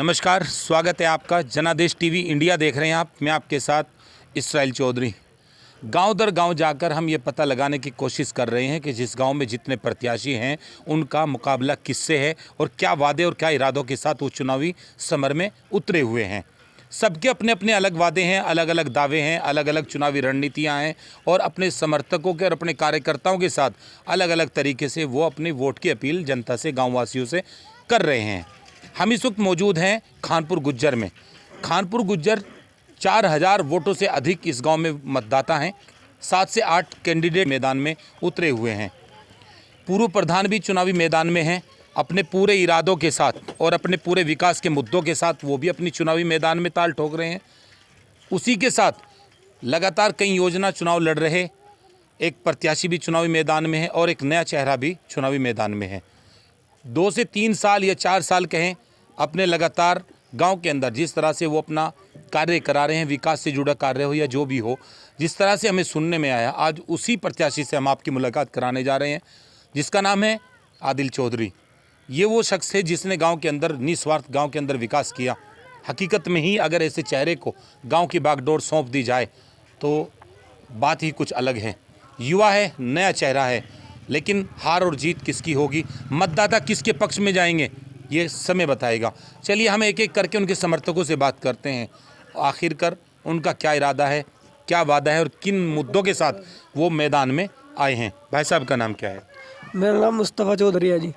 नमस्कार, स्वागत है आपका। जनादेश टीवी इंडिया देख रहे हैं आप। मैं आपके साथ इसराइल चौधरी। गांव दर गांव जाकर हम ये पता लगाने की कोशिश कर रहे हैं कि जिस गांव में जितने प्रत्याशी हैं उनका मुकाबला किससे है और क्या वादे और क्या इरादों के साथ वो चुनावी समर में उतरे हुए हैं। सबके अपने अपने अलग वादे हैं, अलग अलग दावे हैं, अलग अलग चुनावी रणनीतियाँ हैं और अपने समर्थकों के और अपने कार्यकर्ताओं के साथ अलग अलग तरीके से वो अपनी वोट की अपील जनता से, गाँववासियों से कर रहे हैं। हम इस वक्त मौजूद हैं खानपुर गुज्जर में। खानपुर गुज्जर 4000 वोटों से अधिक इस गांव में मतदाता हैं। 7 से 8 कैंडिडेट मैदान में उतरे हुए हैं। पूर्व प्रधान भी चुनावी मैदान में हैं। अपने पूरे इरादों के साथ और अपने पूरे विकास के मुद्दों के साथ वो भी अपनी चुनावी मैदान में ताल ठोक रहे हैं। उसी के साथ लगातार कई योजना चुनाव लड़ रहे एक प्रत्याशी भी चुनावी मैदान में है और एक नया चेहरा भी चुनावी मैदान में है। 2 से 3 साल या 4 साल कहें, अपने लगातार गांव के अंदर जिस तरह से वो अपना कार्य करा रहे हैं, विकास से जुड़ा कार्य हो या जो भी हो, जिस तरह से हमें सुनने में आया, आज उसी प्रत्याशी से हम आपकी मुलाकात कराने जा रहे हैं जिसका नाम है आदिल चौधरी। ये वो शख्स है जिसने गांव के अंदर निस्वार्थ गांव के अंदर विकास किया। हकीकत में ही अगर ऐसे चेहरे को गांव की बागडोर सौंप दी जाए तो बात ही कुछ अलग है। युवा है, नया चेहरा है, लेकिन हार और जीत किसकी होगी, मतदाता किसके पक्ष में जाएंगे, ये समय बताएगा। चलिए हम एक एक करके उनके समर्थकों से बात करते हैं, आखिरकार उनका क्या इरादा है, क्या वादा है और किन मुद्दों के साथ वो मैदान में आए हैं। भाई साहब का नाम क्या है? मेरा नाम मुस्तफ़ा चौधरी है जी।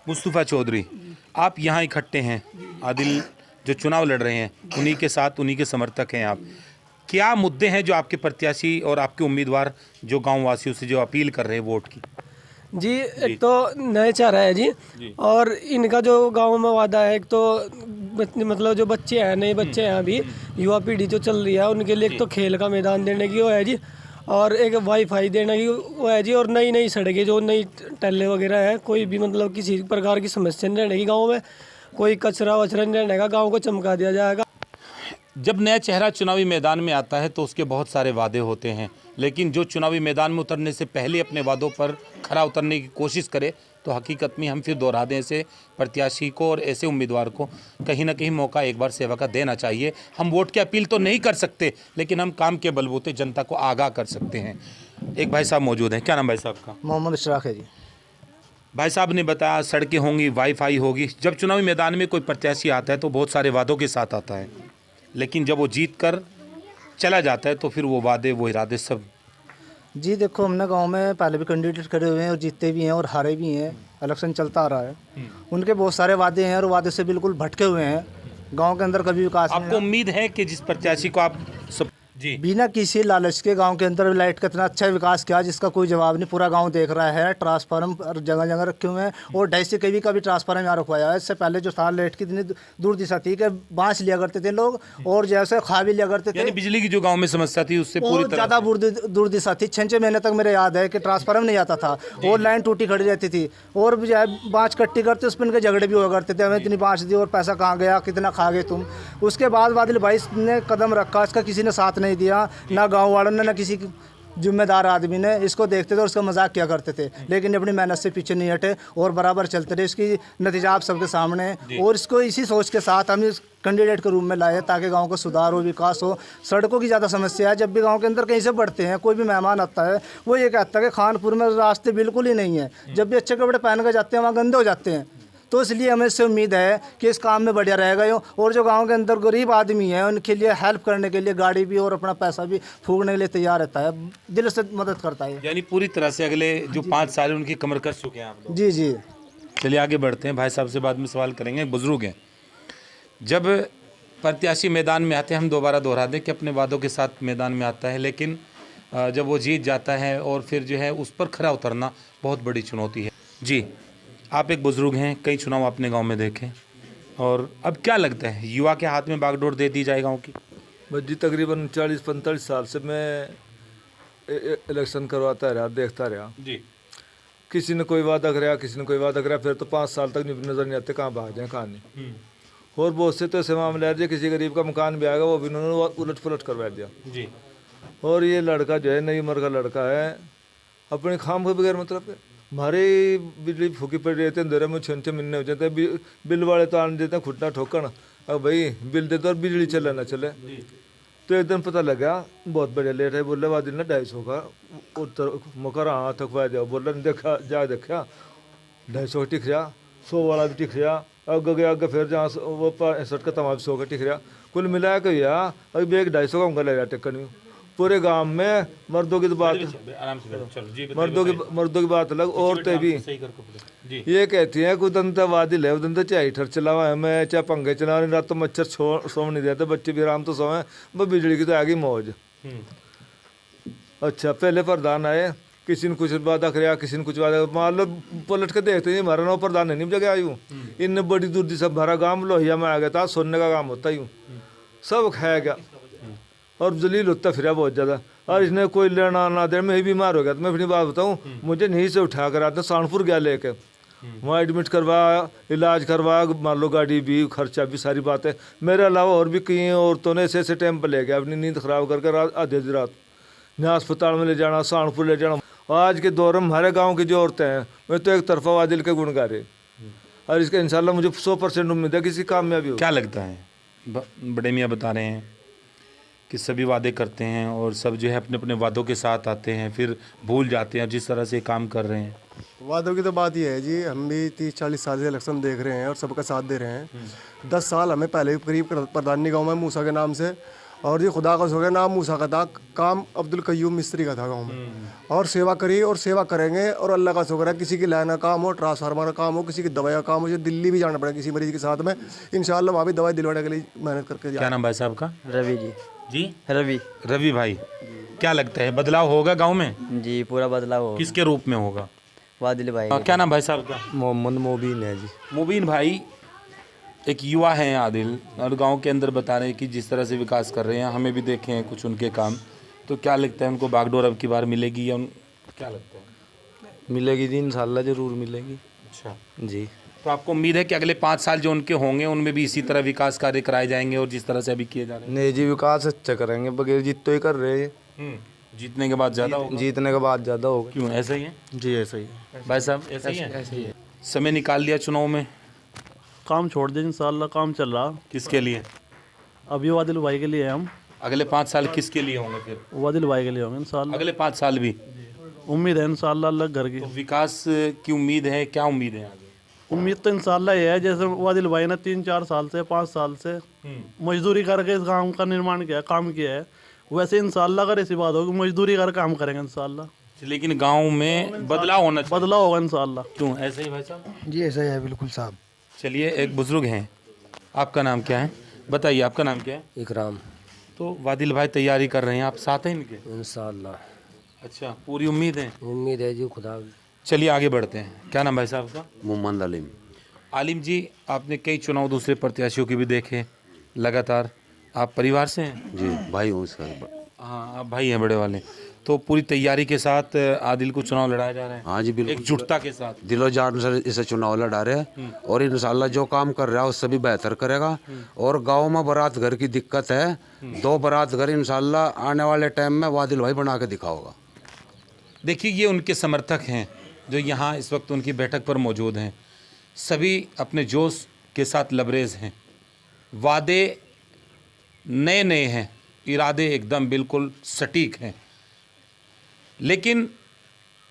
मुस्तफ़ा चौधरी, आप यहाँ इकट्ठे हैं, आदिल जो चुनाव लड़ रहे हैं उन्हीं के साथ, उन्हीं के समर्थक हैं आप। क्या मुद्दे हैं जो आपके प्रत्याशी और आपके उम्मीदवार जो गाँव वासियों से जो अपील कर रहे हैं वोट की? जी, एक तो नए चेहरा है जी, और इनका जो गांव में वादा है, एक तो मतलब जो बच्चे हैं, नए बच्चे हैं, अभी युवा पीढ़ी जो चल रही है उनके लिए एक तो खेल का मैदान देने की वो है जी, और एक वाईफाई देने की वो है जी, और नई नई सड़कें जो नई टल्ले वगैरह है, कोई भी मतलब किसी प्रकार की समस्या नहीं रहने की गाँव में, कोई कचरा वचरा नहीं रहने का, गाँव को चमका दिया जाएगा। जब नया चेहरा चुनावी मैदान में आता है तो उसके बहुत सारे वादे होते हैं, लेकिन जो चुनावी मैदान में उतरने से पहले अपने वादों पर खरा उतरने की कोशिश करे तो हकीकत में हम फिर दोहरा दें, ऐसे प्रत्याशी को और ऐसे उम्मीदवार को कहीं ना कहीं मौका एक बार सेवा का देना चाहिए। हम वोट की अपील तो नहीं कर सकते, लेकिन हम काम के बलबूते जनता को आगाह कर सकते हैं। एक भाई साहब मौजूद हैं, क्या नाम भाई साहब का? मोहम्मद इशराक है जी। भाई साहब ने बताया सड़कें होंगी, वाईफाई होगी। जब चुनावी मैदान में कोई प्रत्याशी आता है तो बहुत सारे वादों के साथ आता है, लेकिन जब वो जीत कर चला जाता है तो फिर वो वादे, वो इरादे सब। जी देखो, हमने गांव में पहले भी कैंडिडेट खड़े हुए हैं और जीते भी हैं और हारे भी हैं, इलेक्शन चलता आ रहा है। उनके बहुत सारे वादे हैं और वादे से बिल्कुल भटके हुए हैं। गांव के अंदर कभी विकास नहीं। आपको उम्मीद है कि जिस प्रत्याशी को आप सब जी बिना किसी लालच के गांव के अंदर लाइट का इतना अच्छा विकास किया जिसका कोई जवाब नहीं। पूरा गांव देख रहा है, ट्रांसफार्म जगह जगह रखे हुए हैं और 250 kV का भी ट्रांसफार्म यहाँ रखवाया है। इससे पहले जो था लाइट की इतनी दूर दिशा थी कि बांस लिया करते थे लोग और जैसे खा भी लिया करते थे। यानी बिजली की जो गांव में समस्या थी उससे पूरी तरह ज़्यादा दूर दिशा थी। 6 महीने तक मेरे याद है कि ट्रांसफार्म नहीं आता था और लाइन टूटी खड़ी रहती थी और बाँच कट्टी करते उस पर इनके झगड़े भी हुआ करते थे, हमें इतनी बाँच दी और पैसा कहाँ गया, कितना खा गए तुम। उसके बाद बादल भाई ने कदम रखा, इसका किसी ने साथ नहीं दिया, ना गांव वालों ने, ना किसी जिम्मेदार आदमी ने। इसको देखते थे और उसका मजाक किया करते थे, लेकिन अपनी मेहनत से पीछे नहीं हटे और बराबर चलते रहे। इसकी नतीजा आप सबके सामने है और इसको इसी सोच के साथ हम इस कैंडिडेट के रूप में लाए ताकि गांव को सुधार हो, विकास हो। सड़कों की ज़्यादा समस्या है। जब भी गांव के अंदर कहीं से बढ़ते हैं, कोई भी मेहमान आता है वो ये कहता है कि खानपुर में रास्ते बिल्कुल ही नहीं है। जब भी अच्छे कपड़े पहन कर जाते हैं वहाँ गंदे हो जाते हैं। तो इसलिए हमें इससे उम्मीद है कि इस काम में बढ़िया रहेगा यो। और जो गांव के अंदर गरीब आदमी है उनके लिए हेल्प करने के लिए गाड़ी भी और अपना पैसा भी फूकने के लिए तैयार रहता है, दिल से मदद करता है। यानी पूरी तरह से अगले जो 5 साल है उनकी कमर कस चुके हैं आप लोग। जी जी। चलिए आगे बढ़ते हैं, भाई साहब से बाद में सवाल करेंगे। बुजुर्ग हैं, जब प्रत्याशी मैदान में आते हैं, हम दोबारा दोहरा दें कि अपने वादों के साथ मैदान में आता है, लेकिन जब वो जीत जाता है और फिर जो है उस पर खरा उतरना बहुत बड़ी चुनौती है। जी, आप एक बुजुर्ग हैं, कई चुनाव अपने गांव में देखें, और अब क्या लगता है युवा के हाथ में बागडोर दे दी जाए गांव की? बस जी, तकरीबन 40-45 साल से मैं इलेक्शन करवाता रहा, देखता रहा जी। किसी ने कोई वादा कराया, किसी ने कोई वादा कराया, फिर तो 5 साल तक नज़र नहीं आते कहाँ भाग जाए कहाँ नहीं। और बहुत से तो ऐसे मामले हैं, किसी गरीब का मकान भी आएगा वो भी उन्होंने उलट पुलट करवा दिया जी। और ये लड़का जो है, नई उम्र का लड़का है, अपने खाम के बगैर मतलब के हमारे बिजली फूकी पड़ रही है, अंधेरे में 6 महीने हो जाते हैं। बिल वाले तो आने देते हैं खुटना ठोकन, अब भाई बिल दे दो और बिजली चले ना चले। तो एक दिन पता लगा बहुत बढ़िया लेट है, बोले वादिल ना 250 का उत्तर मकर हाँ थकवा दिया, बोला देखा जा देखा 250 का टिक रहा, 100 वाला भी टिक रहा, आगे गया आगे फिर जहाँ वो 65 का तमाम 100 का टिक रहा, कुल मिलाया के यार अभी एक 250 का उनका ले रहा टिकन। पूरे गांव में मर्दों की तो बात, मर्दों की बात अलग, औरतें भी ये कहती हैं कि उदंतवादी ले उदंत चाहे हीटर चला हुआ है, मैं चाहे पंखे चला रही रात तो मच्छर सो नहीं देते, बच्चे भी आराम तो सोए, बस बिजली की तो आएगी मौज। अच्छा पहले प्रधान आए, किसी ने कुछ वादा कराया, किसी ने कुछ वादा, मान लो पलट के देखते हैं हमारा नौ प्रधान नहीं जगह आयु, इनने बड़ी दूर दी सब भरा गाँव लोहिया में आ गया था, सोने का काम होता यूँ, सब खाया गया और जलील होता फिर बहुत ज़्यादा। और इसने कोई लेना ना दे, मैं ही बीमार हो गया, तो मैं अपनी बात बताऊँ, मुझे नहीं से उठा कर आता, सानपुर गया लेके, वहाँ एडमिट करवा, इलाज करवा, मान लो गाड़ी भी खर्चा भी सारी बातें, मेरे अलावा और भी कई औरतों ने ऐसे टाइम पर ले गया, अपनी नींद खराब करके रात आधी रात न अस्पताल में ले जाना, सहारनपुर ले जाना। आज के दौर में हमारे गाँव की जो औरतें हैं वे तो एक तरफा वादिल के गुण गा रहे, और इसका इंशाल्लाह मुझे 100% उम्मीद है किसी कामयाबी हो। क्या लगता है बड़े मियाँ बता रहे हैं कि सभी वादे करते हैं और सब जो है अपने अपने वादों के साथ आते हैं, फिर भूल जाते हैं जिस तरह से काम कर रहे हैं। वादों की तो बात ये है जी, हम भी 30-40 साल से इलेक्शन देख रहे हैं और सबका साथ दे रहे हैं। 10 साल हमें पहले करीब प्रधानी गांव में मूसा के नाम से, और जी खुदा का हो गया नाम मूसा का था, काम अब्दुल कयूम मिस्त्री का था गांव में, और सेवा करी और सेवा करेंगे। और अल्लाह का शुक्र है, किसी की लाइन का काम हो, ट्रांसफार्मर का काम हो, किसी की दवाई का काम हो, जो दिल्ली भी जाना पड़े किसी मरीज के साथ में, इंशाल्लाह वहाँ भी दवाई दिलवाने के लिए मेहनत करके। क्या नाम भाई साहब का? रवि जी। जी रवि। रवि भाई, क्या लगता है बदलाव होगा गांव में? जी पूरा बदलाव होगा। किसके रूप में होगा? वादिल भाई। क्या नाम भाई साहब का? मोहम्मद मोबीन है जी। मुबीन भाई एक युवा हैं आदिल, और गांव के अंदर बता रहे हैं कि जिस तरह से विकास कर रहे हैं, हमें भी देखे हैं कुछ उनके काम, तो क्या लगता है उनको बागडोर अब की बार मिलेगी या क्या लगता है? मिलेगी जी, इंशाल्लाह जरूर मिलेगी। अच्छा जी। तो आपको उम्मीद है कि अगले 5 साल जो उनके होंगे उनमें भी इसी तरह विकास कार्य कराए जाएंगे और जिस तरह से अभी किए जा रहे नहीं जी, विकास अच्छा करेंगे, बगैर जीत तो ही कर रहे हैं। हैं? जीतने के बाद ज़्यादा होगा? जीतने के बाद ज़्यादा होगा। क्यों, ऐसा ही है जी ऐसा ही है। भाई साहब? ऐसा ही है। समय निकाल लिया चुनाव में, काम छोड़ दें इंशाल्लाह, काम चल रहा। किसके लिए? अभी वादिल भाई के लिए हम। अगले 5 साल किसके लिए होंगे फिर? वादिल भाई के लिए होंगे इंशाल्लाह। अगले 5 साल भी उम्मीद है इंशाल्लाह अल्लाह घर की। तो विकास की उम्मीद है, क्या उम्मीद है आगे? उम्मीद तो इंशाल्लाह ये है, जैसे वादिल भाई ने 3-4 साल से 5 साल से मजदूरी करके इस गाँव का निर्माण किया है, काम किया है, वैसे इंशाल्लाह अगर ऐसी बात होगी मजदूरी कर काम करेंगे इंशाल्लाह। लेकिन गांव में बदलाव होना चाहिए। बदलाव होगा इंशाल्लाह। क्यों, ऐसे ही भाई साहब? जी ऐसा ही है बिल्कुल साहब। चलिए, एक बुजुर्ग हैं, आपका नाम क्या है? बताइए, आपका नाम क्या है? इकराम। तो वादिल भाई तैयारी कर रहे हैं, आप साथ हैं इनके? इंशाल्लाह अच्छा, पूरी उम्मीद है? उम्मीद है जी खुदा। चलिए आगे बढ़ते हैं। क्या नाम भाई साहब का? मोहम्मद आलिम। आलिम जी, आपने कई चुनाव दूसरे प्रत्याशियों के भी देखे लगातार, आप परिवार से हैं? जी भाई हूँ इसका। हाँ, आप भाई हैं बड़े वाले, तो पूरी तैयारी के साथ आदिल को चुनाव लड़ाया जा रहा है? हाँ जी बिल्कुल, एकजुटता के साथ, दिलो जान से इसे चुनाव लड़ा रहे हैं, और इंशाल्लाह जो काम कर रहा है उससे भी बेहतर करेगा। और गांव में बारात घर की दिक्कत है, 2 बारात घर इंशाल्लाह आने वाले टाइम में वादिल भाई बना के दिखाओगा। देखिए, ये उनके समर्थक हैं जो यहाँ इस वक्त उनकी बैठक पर मौजूद हैं, सभी अपने जोश के साथ लबरेज हैं, वादे नए नए हैं, इरादे एकदम बिल्कुल सटीक हैं। लेकिन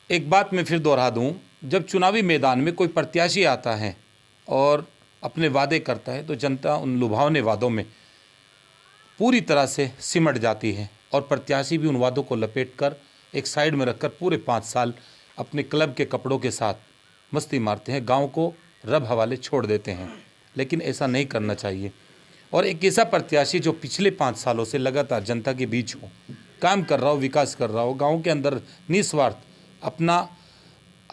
एक बात मैं फिर दोहरा दूं, जब चुनावी मैदान में कोई प्रत्याशी आता है और अपने वादे करता है तो जनता उन लुभावने वादों में पूरी तरह से सिमट जाती है, और प्रत्याशी भी उन वादों को लपेटकर एक साइड में रखकर पूरे 5 साल अपने क्लब के कपड़ों के साथ मस्ती मारते हैं, गांव को रब हवाले छोड़ देते हैं। लेकिन ऐसा नहीं करना चाहिए। और एक ऐसा प्रत्याशी जो पिछले 5 सालों से लगातार जनता के बीच हो, काम कर रहा हो, विकास कर रहा हो, गांव के अंदर निस्वार्थ अपना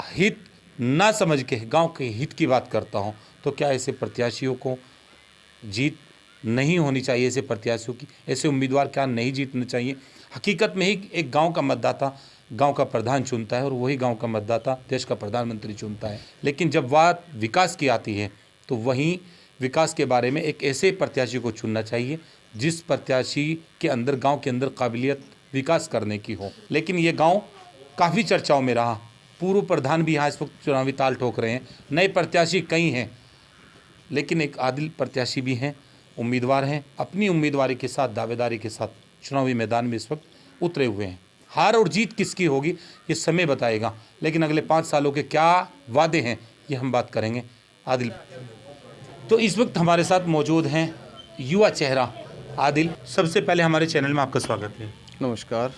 हित ना समझ के गांव के हित की बात करता हो, तो क्या ऐसे प्रत्याशियों को जीत नहीं होनी चाहिए? ऐसे प्रत्याशियों की, ऐसे उम्मीदवार क्या नहीं जीतने चाहिए? हकीकत में ही एक गांव का मतदाता गांव का प्रधान चुनता है, और वही गांव का मतदाता देश का प्रधानमंत्री चुनता है। लेकिन जब बात विकास की आती है तो वहीं विकास के बारे में एक ऐसे प्रत्याशी को चुनना चाहिए जिस प्रत्याशी के अंदर गांव के अंदर काबिलियत विकास करने की हो। लेकिन ये गांव काफ़ी चर्चाओं में रहा, पूर्व प्रधान भी यहाँ इस वक्त चुनावी ताल ठोक रहे हैं, नए प्रत्याशी कई हैं, लेकिन एक आदिल प्रत्याशी भी हैं उम्मीदवार हैं, अपनी उम्मीदवारी के साथ, दावेदारी के साथ चुनावी मैदान में इस वक्त उतरे हुए हैं। हार और जीत किसकी होगी ये समय बताएगा, लेकिन अगले 5 सालों के क्या वादे हैं ये हम बात करेंगे। आदिल, तो इस वक्त हमारे साथ मौजूद हैं युवा चेहरा आदिल। सबसे पहले हमारे चैनल में आपका स्वागत है। नमस्कार।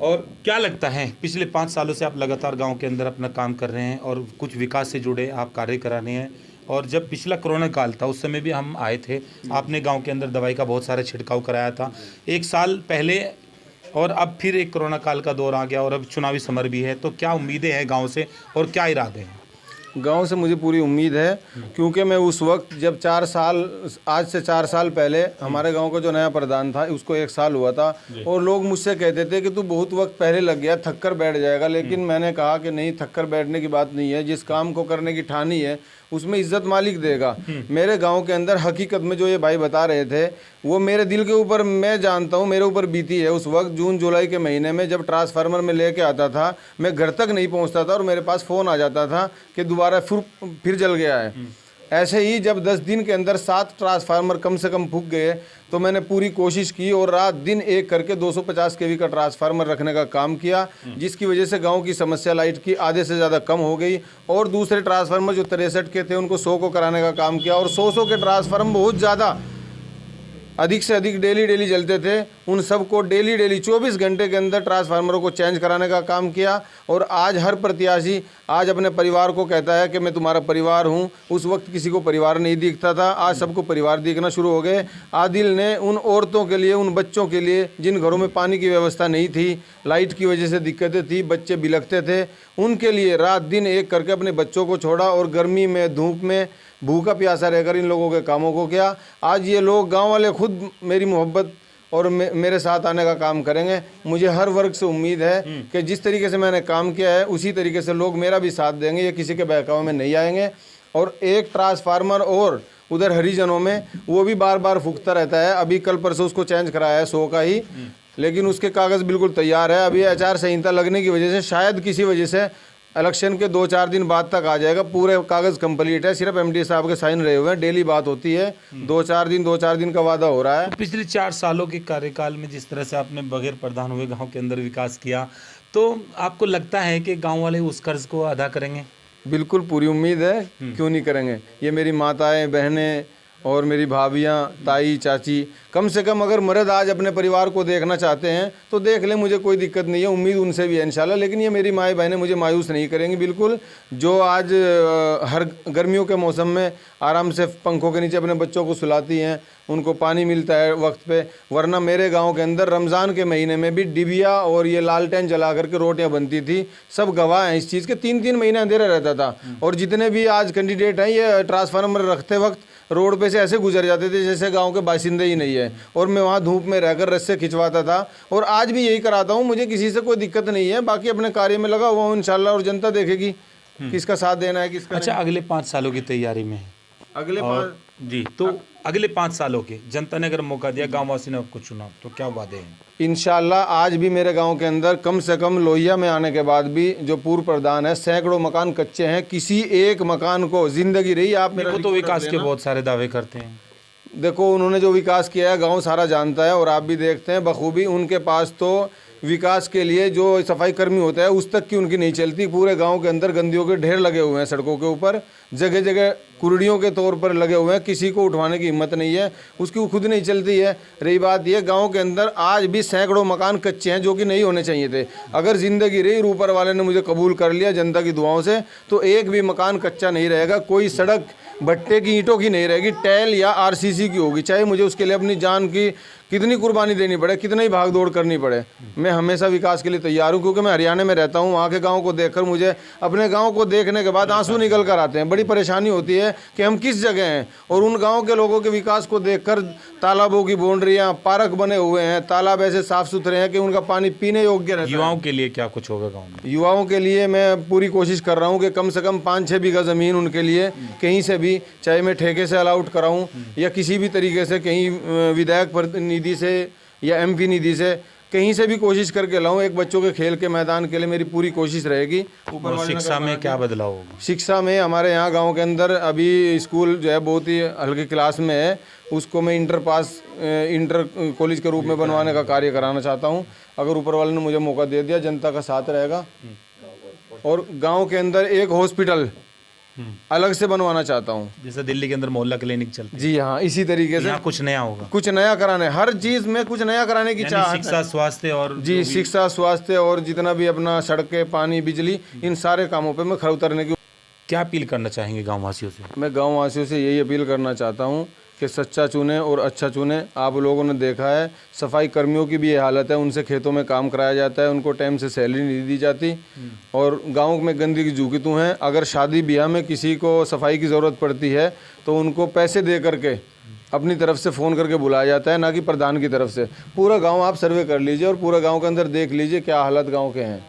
और क्या लगता है, पिछले 5 सालों से आप लगातार गांव के अंदर अपना काम कर रहे हैं और कुछ विकास से जुड़े आप कार्य करा रहे हैं, और जब पिछला कोरोना काल था उस समय भी हम आए थे, आपने गांव के अंदर दवाई का बहुत सारा छिड़काव कराया था 1 साल पहले, और अब फिर एक कोरोना काल का दौर आ गया और अब चुनावी समर भी है, तो क्या उम्मीदें हैं गांव से और क्या इरादे हैं? गांव से मुझे पूरी उम्मीद है, क्योंकि मैं उस वक्त जब 4 साल, आज से 4 साल पहले हमारे गांव का जो नया प्रधान था उसको 1 साल हुआ था, और लोग मुझसे कहते थे कि तू बहुत वक्त पहले लग गया, थक कर बैठ जाएगा। लेकिन मैंने कहा कि नहीं, थक कर बैठने की बात नहीं है, जिस काम को करने की ठानी है उसमें इज्जत मालिक देगा। मेरे गांव के अंदर हकीकत में जो ये भाई बता रहे थे वो मेरे दिल के ऊपर, मैं जानता हूँ, मेरे ऊपर बीती है। उस वक्त जून जुलाई के महीने में जब ट्रांसफार्मर में लेके आता था, मैं घर तक नहीं पहुँचता था और मेरे पास फ़ोन आ जाता था कि दोबारा फिर जल गया है। ऐसे ही जब 10 दिन के अंदर 7 ट्रांसफार्मर कम से कम फूक गए तो मैंने पूरी कोशिश की और रात दिन एक करके 250 केवी का ट्रांसफार्मर रखने का काम किया, जिसकी वजह से गांव की समस्या लाइट की आधे से ज़्यादा कम हो गई। और दूसरे ट्रांसफार्मर जो 63 के थे उनको 100 को कराने का काम किया, और 100 के ट्रांसफार्मर बहुत ज़्यादा अधिक से अधिक डेली जलते थे, उन सबको डेली 24 घंटे के अंदर ट्रांसफार्मरों को चेंज कराने का काम किया। और आज हर प्रत्याशी आज अपने परिवार को कहता है कि मैं तुम्हारा परिवार हूं। उस वक्त किसी को परिवार नहीं दिखता था, आज सबको परिवार दिखना शुरू हो गए। आदिल ने उन औरतों के लिए, उन बच्चों के लिए जिन घरों में पानी की व्यवस्था नहीं थी, लाइट की वजह से दिक्कतें थी, बच्चे बिलखते थे, उनके लिए रात दिन एक करके अपने बच्चों को छोड़ा और गर्मी में, धूप में भूखा प्यासा रहकर इन लोगों के कामों को किया। आज ये लोग गांव वाले खुद मेरी मोहब्बत और मेरे साथ आने का काम करेंगे। मुझे हर वर्ग से उम्मीद है कि जिस तरीके से मैंने काम किया है उसी तरीके से लोग मेरा भी साथ देंगे, ये किसी के बहकावे में नहीं आएंगे। और एक ट्रांसफार्मर और उधर हरिजनों में वो भी बार बार फूकता रहता है, अभी कल परसों उसको चेंज कराया है 100 का ही, लेकिन उसके कागज़ बिल्कुल तैयार है। अभी आचार संहिता लगने की वजह से शायद किसी वजह से इलेक्शन के 2-4 दिन बाद तक आ जाएगा, पूरे कागज़ कंप्लीट है, सिर्फ एमडी साहब के साइन रहे हुए हैं, डेली बात होती है, 2-4 दिन का वादा हो रहा है। पिछले 4 सालों के कार्यकाल में जिस तरह से आपने बगैर प्रधान हुए गांव के अंदर विकास किया, तो आपको लगता है कि गांव वाले उस कर्ज को अदा करेंगे? बिल्कुल पूरी उम्मीद है, क्यों नहीं करेंगे। ये मेरी माताएं, बहनें और मेरी भाभियाँ, ताई, चाची, कम से कम अगर मर्द आज अपने परिवार को देखना चाहते हैं तो देख लें, मुझे कोई दिक्कत नहीं है, उम्मीद उनसे भी है इंशाल्लाह। लेकिन ये मेरी माएँ बहनें मुझे मायूस नहीं करेंगी बिल्कुल। जो आज हर गर्मियों के मौसम में आराम से पंखों के नीचे अपने बच्चों को सुलाती हैं, उनको पानी मिलता है वक्त पे, वरना मेरे गांव के अंदर रमज़ान के महीने में भी डिबिया और ये लालटेन जला करके रोटियां बनती थी। सब गवाह हैं इस चीज़ के, 3-3 महीने अंधेरा रहता था। और जितने भी आज कैंडिडेट हैं ये ट्रांसफार्मर रखते वक्त रोड पे से ऐसे गुजर जाते थे जैसे गांव के बाशिंदे ही नहीं है, और मैं वहाँ धूप में रहकर रस्से खिंचवाता था, और आज भी यही कराता हूँ। मुझे किसी से कोई दिक्कत नहीं है, बाकी अपने कार्य में लगा हुआ हूँ इंशाल्लाह, और जनता देखेगी किसका साथ देना है, किसका। अच्छा, अगले 5 सालों की तैयारी में है अगले जी, तो अगले 5 सालों के जनता ने अगर मौका दिया, गाँववासी ने आपको चुना, तो क्या वादे हैं? इंशाल्लाह आज भी मेरे गांव के अंदर कम से कम लोहिया में आने के बाद भी जो पूर्व प्रधान है, सैकड़ों मकान कच्चे हैं, किसी एक मकान को जिंदगी रही। आप मेरे तो विकास के बहुत सारे दावे करते हैं, देखो उन्होंने जो विकास किया है गांव सारा जानता है, और आप भी देखते हैं बखूबी। उनके पास तो विकास के लिए जो सफाई कर्मी होता है उस तक की उनकी नहीं चलती। पूरे गांव के अंदर गंदियों के ढेर लगे हुए हैं, सड़कों के ऊपर जगह जगह कुर्डियों के तौर पर लगे हुए हैं, किसी को उठवाने की हिम्मत नहीं है, उसकी वो खुद नहीं चलती है। रही बात ये, गांव के अंदर आज भी सैकड़ों मकान कच्चे हैं जो कि नहीं होने चाहिए थे। अगर ज़िंदगी रही, ऊपर वाले ने मुझे कबूल कर लिया जनता की दुआओं से, तो एक भी मकान कच्चा नहीं रहेगा। कोई सड़क भट्टे की ईंटों की नहीं रहेगी, टैल या आरसीसी की होगी, चाहे मुझे उसके लिए अपनी जान की कितनी कुर्बानी देनी पड़े, कितना ही भाग दौड़ करनी पड़े। मैं हमेशा विकास के लिए तैयार हूँ, क्योंकि मैं हरियाणा में रहता हूँ। वहाँ के गाँव को देखकर मुझे अपने गाँव को देखने के बाद आंसू निकल कर आते हैं। बड़ी परेशानी होती है कि हम किस जगह हैं, और उन गाँव के लोगों के विकास को देखकर तालाबों की बाउंड्रियाँ, पार्क बने हुए हैं, तालाब ऐसे साफ सुथरे हैं कि उनका पानी पीने योग्य रहता है। युवाओं के लिए क्या कुछ होगा गाँव में? युवाओं के लिए मैं पूरी कोशिश कर रहा हूँ कि कम से कम 5-6 बीघा ज़मीन उनके लिए कहीं से भी, चाहे मैं ठेके से अलाउट कराऊँ या किसी भी तरीके से कहीं विधायक प्रतिनिधि से या एमपी निधि से कहीं से भी कोशिश करके लाऊं। एक बच्चों के खेल के मैदान के लिए मेरी पूरी कोशिश रहेगी। ऊपर और वाले ने शिक्षा करवाया में क्या बदलाव होगा? शिक्षा में हमारे यहाँ गांव के अंदर अभी स्कूल जो है बहुत ही हल्की क्लास में है, उसको मैं इंटर कॉलेज के रूप में बनवाने का कार्य कराना चाहता हूँ। अगर ऊपर वाले ने मुझे मौका दे दिया, जनता का साथ रहेगा। और गांव के अंदर एक हॉस्पिटल अलग से बनवाना चाहता हूँ, जैसे दिल्ली के अंदर मोहल्ला क्लिनिक चलती है, जी हाँ, इसी तरीके से यहाँ कुछ नया होगा, कुछ नया कराने, हर चीज़ में कुछ नया कराने की यानी चाहत शिक्षा, है। स्वास्थ्य और जी, शिक्षा, स्वास्थ्य और जितना भी अपना सड़कें, पानी, बिजली, इन सारे कामों पे मैं खरा उतरने की। क्या अपील करना चाहेंगे गाँव वासियों से? मैं गाँव वासियों से यही अपील करना चाहता हूँ कि सच्चा चुने और अच्छा चुने। आप लोगों ने देखा है सफाई कर्मियों की भी ये हालत है, उनसे खेतों में काम कराया जाता है, उनको टाइम से सैलरी नहीं दी जाती और गांव में गंदगी झुकी हैं। अगर शादी ब्याह में किसी को सफाई की ज़रूरत पड़ती है तो उनको पैसे दे करके अपनी तरफ से फ़ोन करके बुलाया जाता है, ना कि प्रधान की तरफ से। पूरा गाँव आप सर्वे कर लीजिए और पूरा गाँव के अंदर देख लीजिए क्या हालत गाँव के हैं।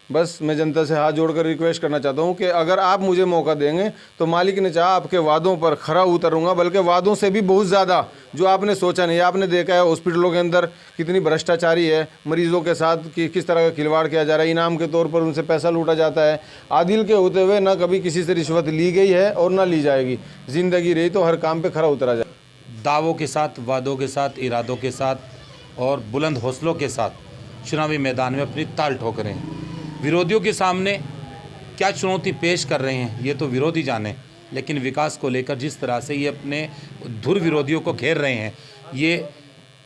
बस मैं जनता से हाथ जोड़कर रिक्वेस्ट करना चाहता हूं कि अगर आप मुझे मौका देंगे तो मालिक ने चाहा आपके वादों पर खरा उतरूंगा, बल्कि वादों से भी बहुत ज़्यादा, जो आपने सोचा नहीं। आपने देखा है हॉस्पिटलों के अंदर कितनी भ्रष्टाचारी है, मरीजों के साथ किस तरह का खिलवाड़ किया जा रहा है, इनाम के तौर पर उनसे पैसा लूटा जाता है। आदिल के होते हुए ना कभी किसी से रिश्वत ली गई है और ना ली जाएगी। ज़िंदगी रही तो हर काम पर खरा उतरा जाए। दावों के साथ, वादों के साथ, इरादों के साथ और बुलंद हौसलों के साथ चुनावी मैदान में अपनी ताल ठोक रहे हैं। विरोधियों के सामने क्या चुनौती पेश कर रहे हैं ये तो विरोधी जाने, लेकिन विकास को लेकर जिस तरह से ये अपने धुर विरोधियों को घेर रहे हैं, ये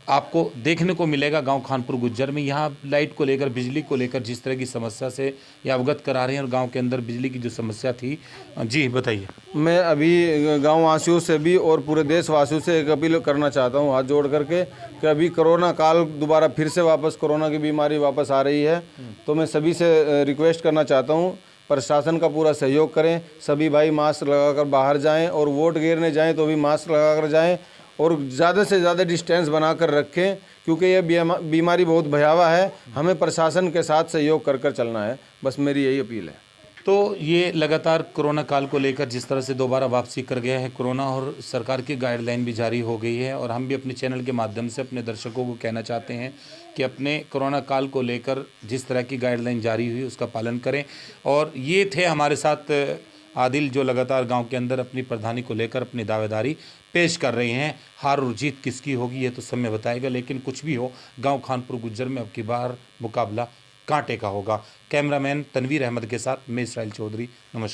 आपको देखने को मिलेगा गांव खानपुर गुज्जर में। यहाँ लाइट को लेकर, बिजली को लेकर जिस तरह की समस्या से ये अवगत करा रहे हैं और गांव के अंदर बिजली की जो समस्या थी, जी बताइए। मैं अभी गांव वासियों से भी और पूरे देशवासियों से एक अपील करना चाहता हूं हाथ जोड़ करके कि अभी कोरोना काल दोबारा फिर से वापस कोरोना की बीमारी वापस आ रही है, तो मैं सभी से रिक्वेस्ट करना चाहता हूं प्रशासन का पूरा सहयोग करें। सभी भाई मास्क लगाकर बाहर जाएं और वोट गिरने जाएं तो भी मास्क लगाकर जाएं और ज़्यादा से ज़्यादा डिस्टेंस बनाकर रखें, क्योंकि यह बीमारी बहुत भयावह है। हमें प्रशासन के साथ सहयोग कर चलना है, बस मेरी यही अपील है। तो ये लगातार कोरोना काल को लेकर जिस तरह से दोबारा वापसी कर गया है कोरोना, और सरकार की गाइडलाइन भी जारी हो गई है, और हम भी अपने चैनल के माध्यम से अपने दर्शकों को कहना चाहते हैं कि अपने कोरोना काल को लेकर जिस तरह की गाइडलाइन जारी हुई उसका पालन करें। और ये थे हमारे साथ आदिल, जो लगातार गांव के अंदर अपनी प्रधानी को लेकर अपनी दावेदारी पेश कर रहे हैं। हार और जीत किसकी होगी ये तो समय बताएगा, लेकिन कुछ भी हो, गांव खानपुर गुज्जर में अब की बार मुकाबला कांटे का होगा। कैमरामैन तनवीर अहमद के साथ मैं इसराइल चौधरी, नमस्कार।